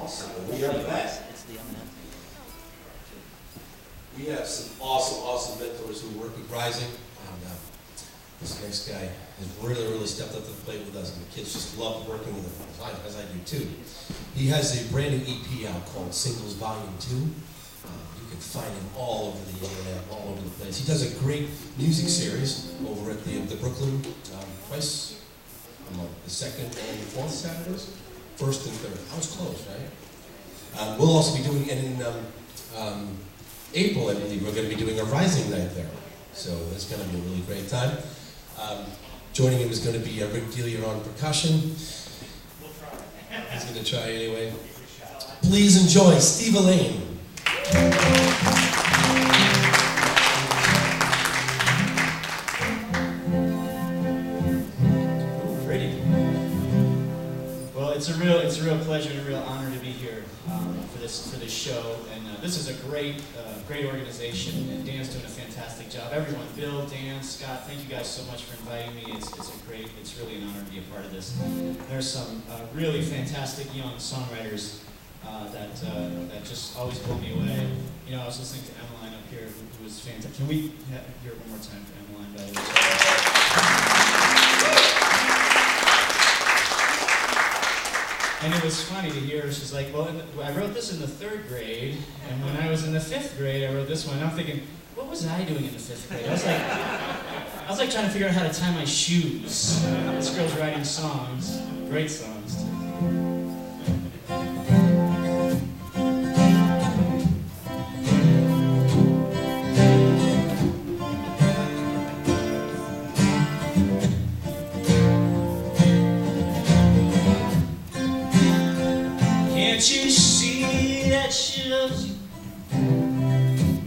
Awesome. We are back. We have some awesome mentors who work with Rising. And this next guy has really stepped up to the plate with us, and the kids just love working with him, as I do too. He has a brand new EP out called Singles Volume 2. You can find him all over the internet, all over the place. He does a great music series over at the Brooklyn twice a month, the second and fourth Saturdays, first and third. I was close, right? We'll also be doing it in April, I believe. We're going to be doing a Rising night there, so it's going to be a really great time. Joining him is going to be Rick Delia on percussion. We'll try. He's going to try anyway. Please enjoy Steve Elaine. Pretty. Well, it's a real pleasure and a real honor to be here for this show. And this is a great organization, and Dan's doing a fantastic job. Everyone, Bill, Dan, Scott, thank you guys so much for inviting me. It's really an honor to be a part of this. There's some really fantastic young songwriters that just always blow me away. You know, I was listening to Emmeline up here, who was fantastic. Can we hear it one more time for Emmeline, by the way? And it was funny to hear her. She's like, well, I wrote this in the 3rd grade, and when I was in the 5th grade, I wrote this one. And I'm thinking, what was I doing in the 5th grade? I was like trying to figure out how to tie my shoes. This girl's writing songs, great songs too. Can't you see that she loves you,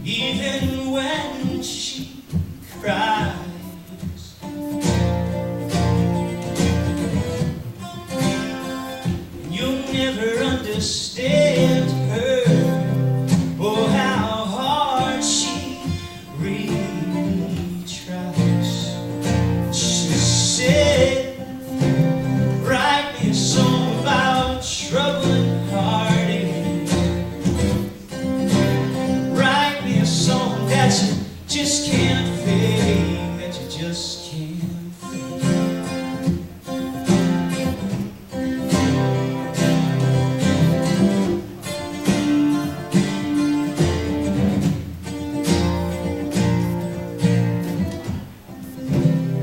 even when she cries? You'll never understand her, or how hard she really tries. She said, write me a song about trouble and heartache. Write me a song that you just can't fake, that you just can't fake.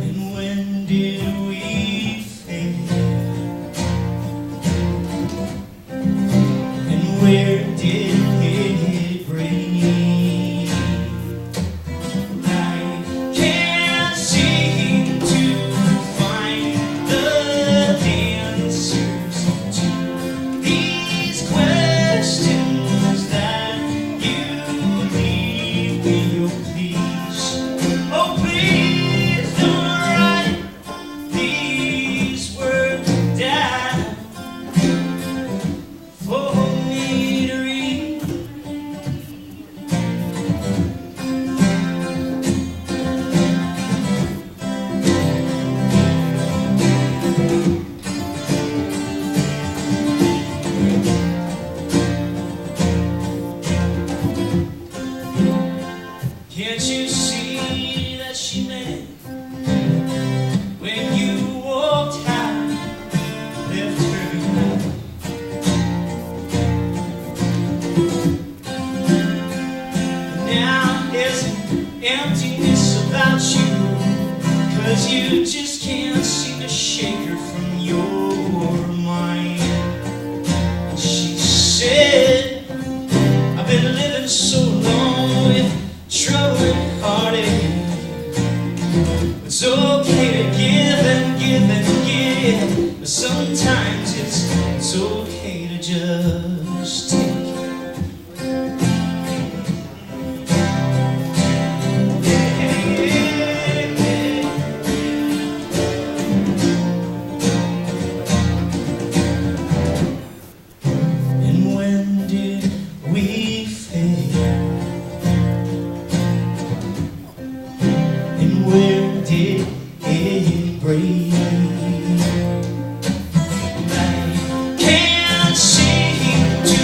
And when did we fade? And where did it break? I can't seem to find the answers to these questions that you leave me. Oh please don't write these words down for me to read. Can't you see that she meant when you walked out, left her behind? Now there's an emptiness about you, 'cause you just can't seem to shake her from your mind. And she said, I've been living so long with trouble and heartache. It's okay to give and give and give, but sometimes it's okay to just take. And when did we fade? And where did it break? I can't seem to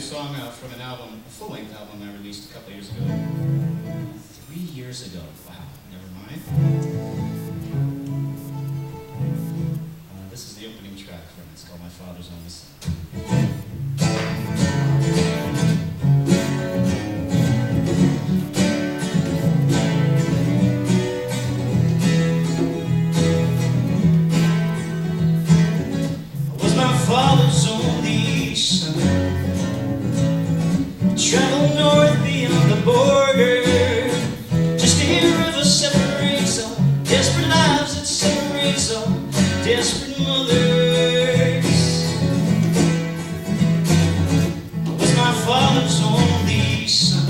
song from an album, a full-length album I released a couple years ago. 3 years ago. Wow, never mind. This is the opening track from it. It's called My Father's Only Son. Father's only son, travel north beyond the border. Just a river separates all desperate lives, it separates all desperate mothers. I was my father's only son.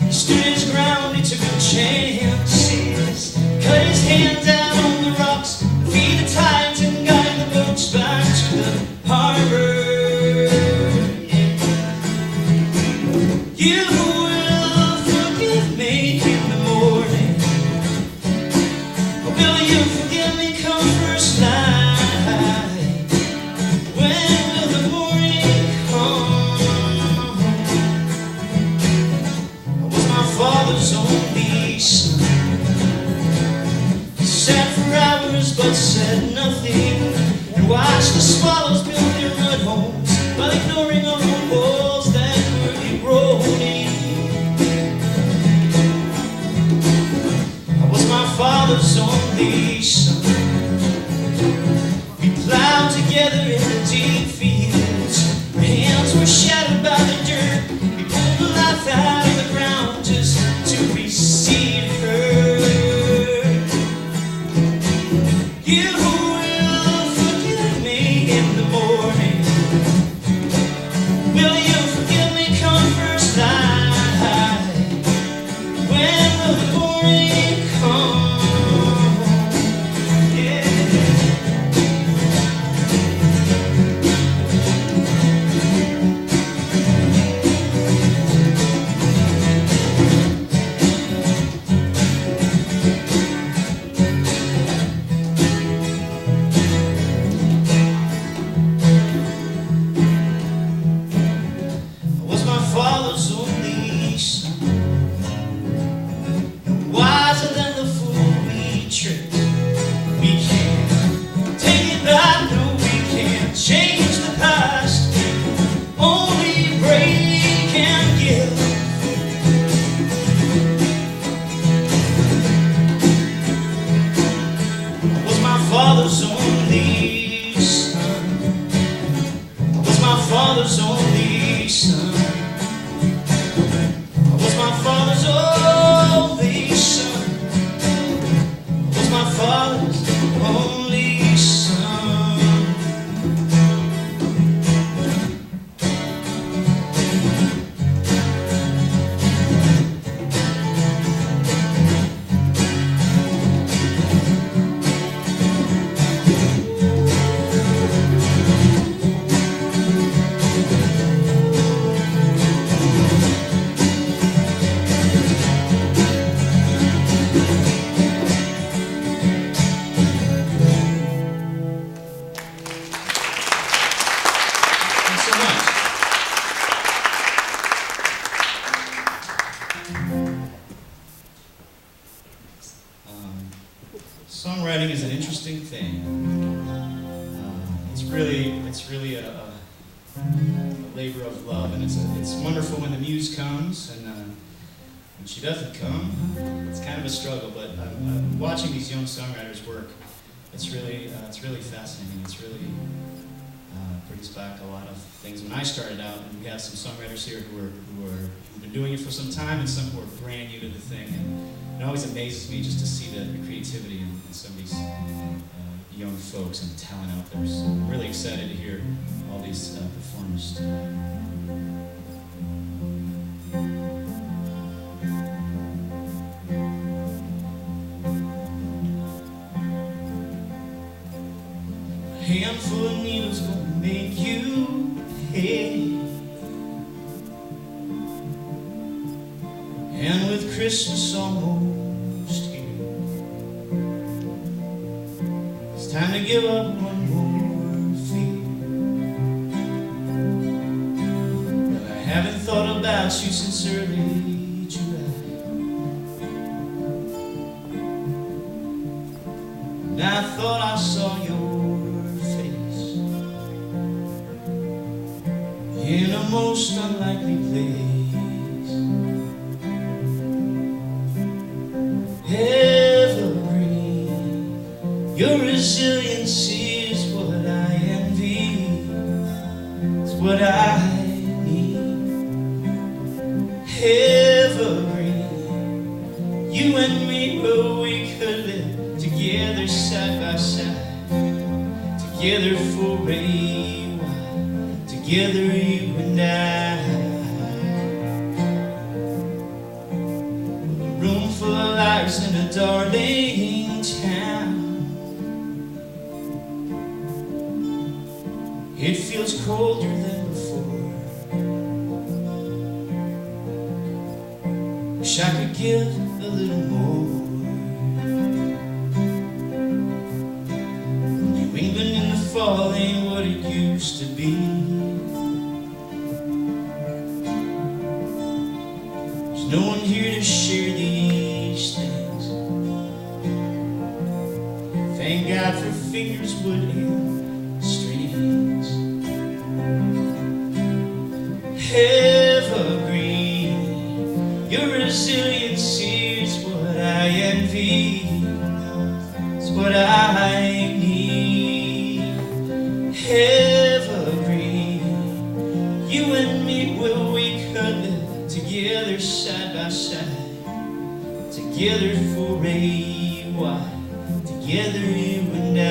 He stood his ground, he took no chances, cut his hands out on the rocks, feed the tides and guide the boats back to the harbor. Yeah. You will forgive me in the morning. Will you forgive me come first light? When will the morning come? I was my father's only son. He sat for hours but said nothing, and watched the swallows build their mud homes while ignoring our own walls that were eroding. I was my father's only son. We plowed together in the deep fields. Our hands were shadowed by the dirt. We pulled the life out of the ground just to reseed her. You will forgive me in the morning. Will you forgive me come first light? When will the morning come? Yeah. I was my father's only son, wiser than the fool we tricked. We can't take it back, no, we can't change the past. Only break and give. I was my father's only son. I was my father's only son. I was my father's only son. I was my father's only son. Thanks so much. Songwriting is an interesting thing. It's really a labor of love, and it's wonderful when the muse comes, and when she doesn't come, it's kind of a struggle. But watching these young songwriters work, it's really fascinating. It's really brings back a lot of things when I started out, and we have some songwriters here who've been doing it for some time, and some who are brand new to the thing. And it always amazes me just to see the creativity in some of these young folks and the talent out there. So I'm really excited to hear all these performers tonight. A handful of needles gonna make you pay. And with Christmas almost here, it's time to give up one more fear. about you since early July. And I thought I saw your face in a most unlikely place. Evergreen, your resiliency is what I envy. It's what I need. Evergreen, you and me, well, we could live together side by side, together for a while, together you and I. A room full of liars in a darling town. It feels colder than before. Wish I could give a little more. New England in the fall ain't what it used to be. There's no one here to share these things. Thank God for fingers, wood, and strings. Evergreen, your resiliency is what I envy. It's what I need. Evergreen, you and me, well, we could live together side by side, together for a while, together you and I.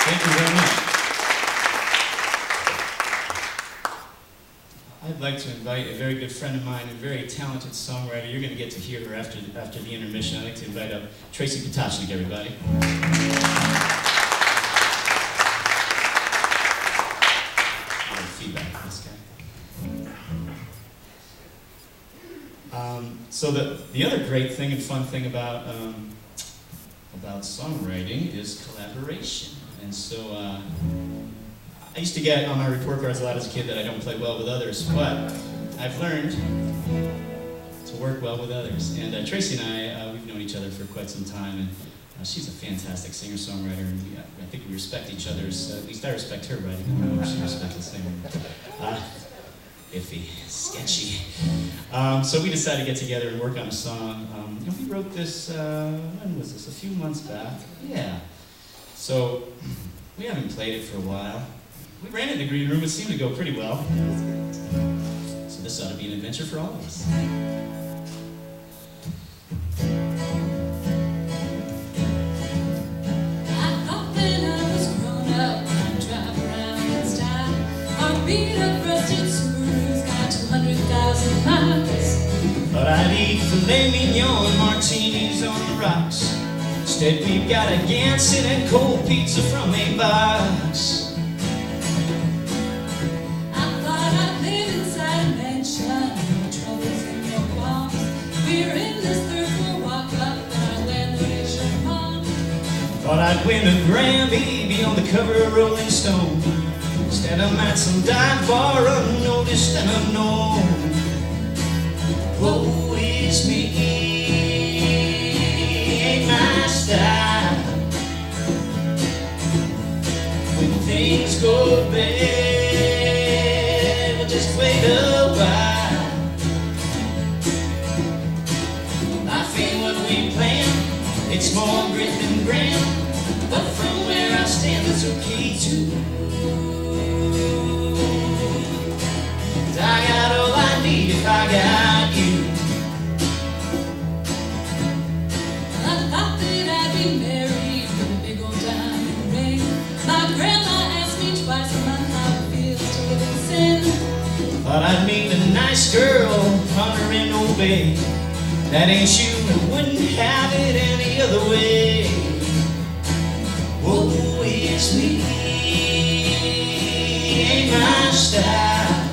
Thank you very much. I'd like to invite a very good friend of mine, a very talented songwriter. You're going to get to hear her after the intermission. I'd like to invite up Tracy Potachnik, everybody. Feedback from this guy. So the other great thing and fun thing about songwriting is collaboration. And so I used to get on my report cards a lot as a kid that I don't play well with others, but I've learned to work well with others. And Tracy and I, we've known each other for quite some time, and she's a fantastic singer-songwriter, and I think we respect each other's, at least I respect her writing. I don't know if she respects the same. Iffy, sketchy. So we decided to get together and work on a song. We wrote this, when was this? A few months back? Yeah. So we haven't played it for a while. We ran it in the green room. It seemed to go pretty well. So this ought to be an adventure for all of us. I thought when I was grown up, I'd drive around in style. Our beat up rusted Subaru's got 200,000 miles. But I'd eat filet mignon, martinis on the rocks. Instead we've got a Ganson and cold pizza from a box. I thought I'd live inside a mansion, no troubles and no qualms. We're in this third floor walk up, and our landlord is your mom. Thought I'd win a Grammy, be on the cover of Rolling Stone. Instead I'm at some dive bar, unnoticed and unknown. Woe is me, ain't my style. When things go bad, well, just wait a while. Life ain't what we planned, it's more grit than grand. But from where I stand, it's okay too. 'Cause I got all I need if I got you. I thought that I'd be married with a big old diamond ring. My grandma asked me twice a month how it feels to live in sin. Thought I'd meet a nice girl, honor and obey. That ain't you, and wouldn't have it any other way. Woe is me, ain't my style.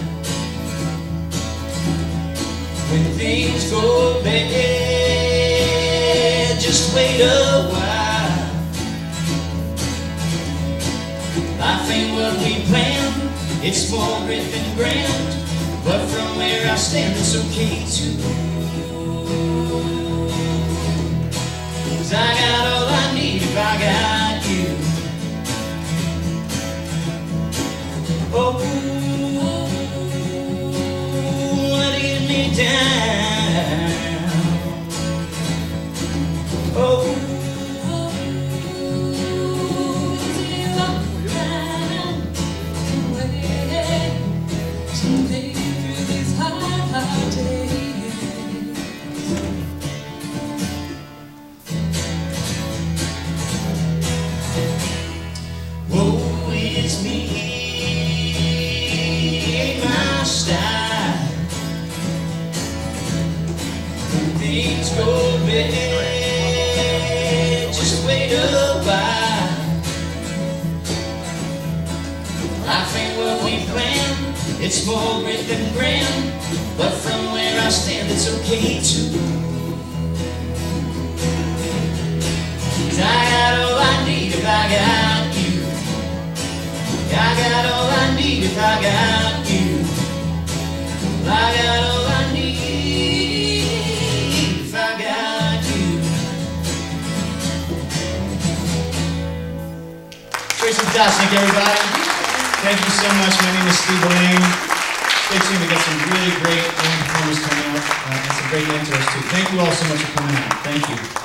things go bad, just wait a while. Life ain't what we planned, it's more grit than grand, but from where I stand it's okay too. 'Cause I got all I need if I got you. Oh, let it get me down. Oh, woe is me, ain't my style. When things go bad, just wait a while. Life ain't what we planned, it's more grit than grand, but from where I stand it's okay too. 'Cause I got all I need if I got you. I got all I need if I got you. I got all I need if I got you. Tracy Dosnick, everybody. Thank you so much. My name is Studene. Stay tuned. We got some really great young performers coming out and some great mentors too. Thank you all so much for coming out. Thank you.